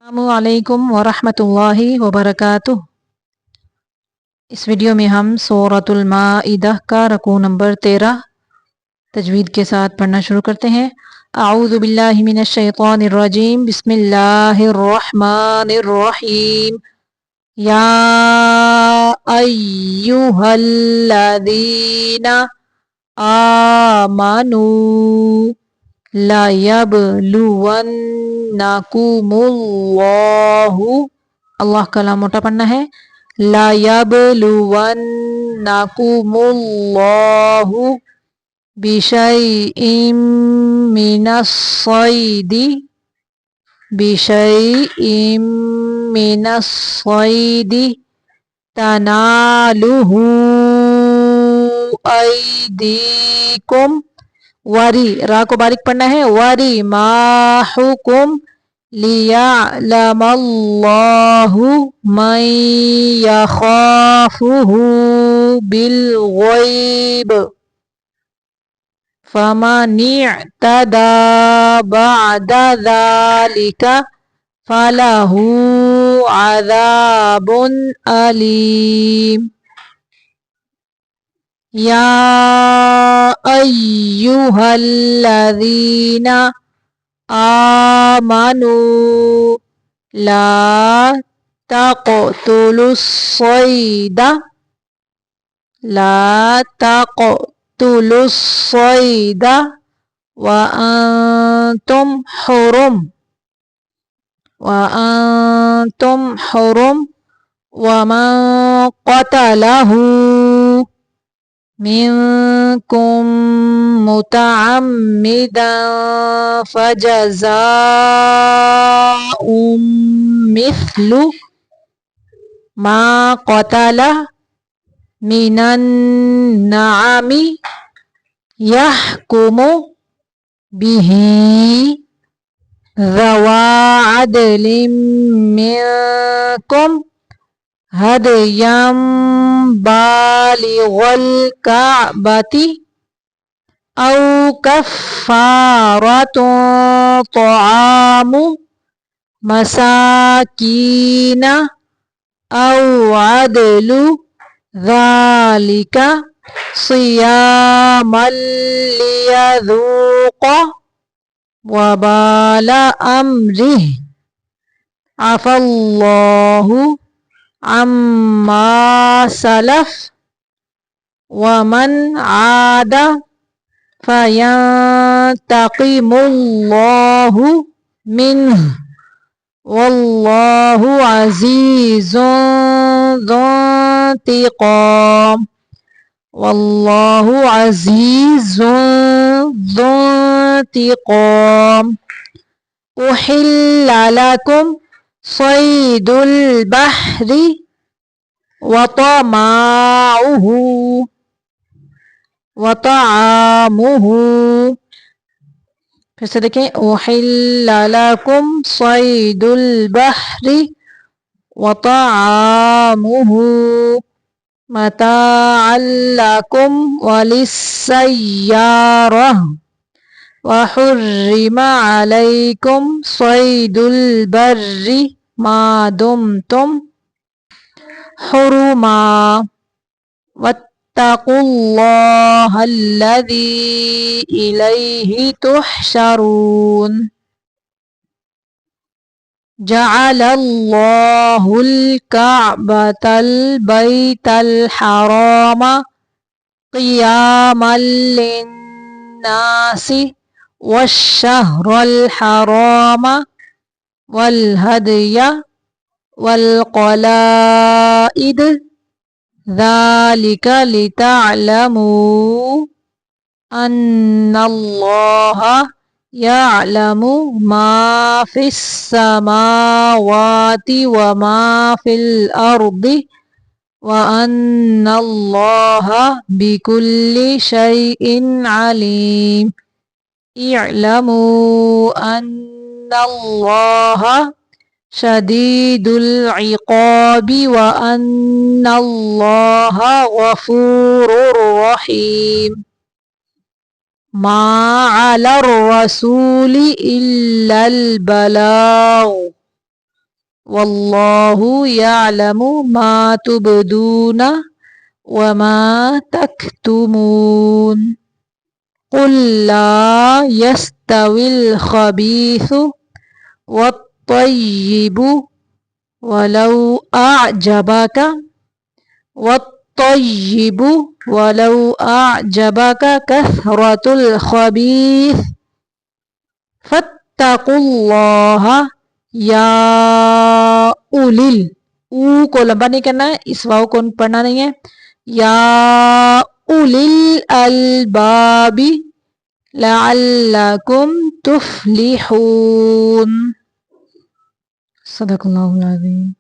السلام علیکم ورحمۃ اللہ وبرکاتہ۔ اس ویڈیو میں ہم سورۃ المائدہ کا رکوع نمبر 13 تجوید کے ساتھ پڑھنا شروع کرتے ہیں۔ اعوذ باللہ من الشیطان الرجیم، بسم اللہ الرحمن الرحیم۔ یا ایہا الذین آمنوا لَيَبْلُوَنَّكُمُ اللَّهُ، اللہ کا لام موٹا پڑھنا ہے، لَيَبْلُوَنَّكُمُ اللَّهُ بِشَيْءٍ مِّنَ الصَّيْدِ تَنَالُهُ أَيْدِيكُمْ، واری را کو باریک پڑھنا ہے، وَرِمَاحُكُمْ لِيَعْلَمَ اللَّهُ مَن يَخَافُهُ بِالْغَيْبِ، فَمَنِ اعْتَدَى بَعْدَ ذَلِكَ فَلَهُ عَذَابٌ أَلِيمٌ۔ یا ایہا الذین آمنوا لا تقتلوا الصید وَأَنْتُمْ حُرُمٌ وَمَنْ قَتَلَهُ منکم متعمدا فجزاء مثل ما قتل من النعم يحكم به ذوى عدل منکم ہدیا بالغ الکعبۃ او کفارۃ طعام مساکین او عدل ذلک صیاما لیذوق وبال امرہ، عفا اللہ عما سلف ومن عاد فینتقم اللہ منہ واللہ عزیز ذو انتقام، واللہ عزیز ذو انتقام۔ احل لکم صید البحر وطعامہ، پھر سے دیکھیں، احل لکم صید البحر وطعامہ متاعا لکم وللسیارہ، وحرم علیکم صید البر ما دمتم حرما، واتقوا اللہ الذی الیہ تحشرون۔ جعل اللہ الکعبۃ البیت الحرام قیاما للناس والشہر الحرام والہدی والقلائد ذلک لتعلموا ان اللہ یعلم ما فی السماوات وما فی الارض وان اللہ بکل شیء علیم۔ اعلموا ان اللہ شدید العقاب وان اللہ غفور رحیم۔ ما علی الرسول الا البلاغ واللہ یعلم ما تبدون وما تکتمون قل لا يستوي الخبيث والطيب ولو أعجبك والطيب ولو أعجبك كثرة الخبيث فاتقوا الله یا اولل او کو لمبا نہیں کرنا ہے، اس واو کو پڑھنا نہیں ہے. یا اولل الباب لعلکم تفلحون. صدق اللہ العظیم.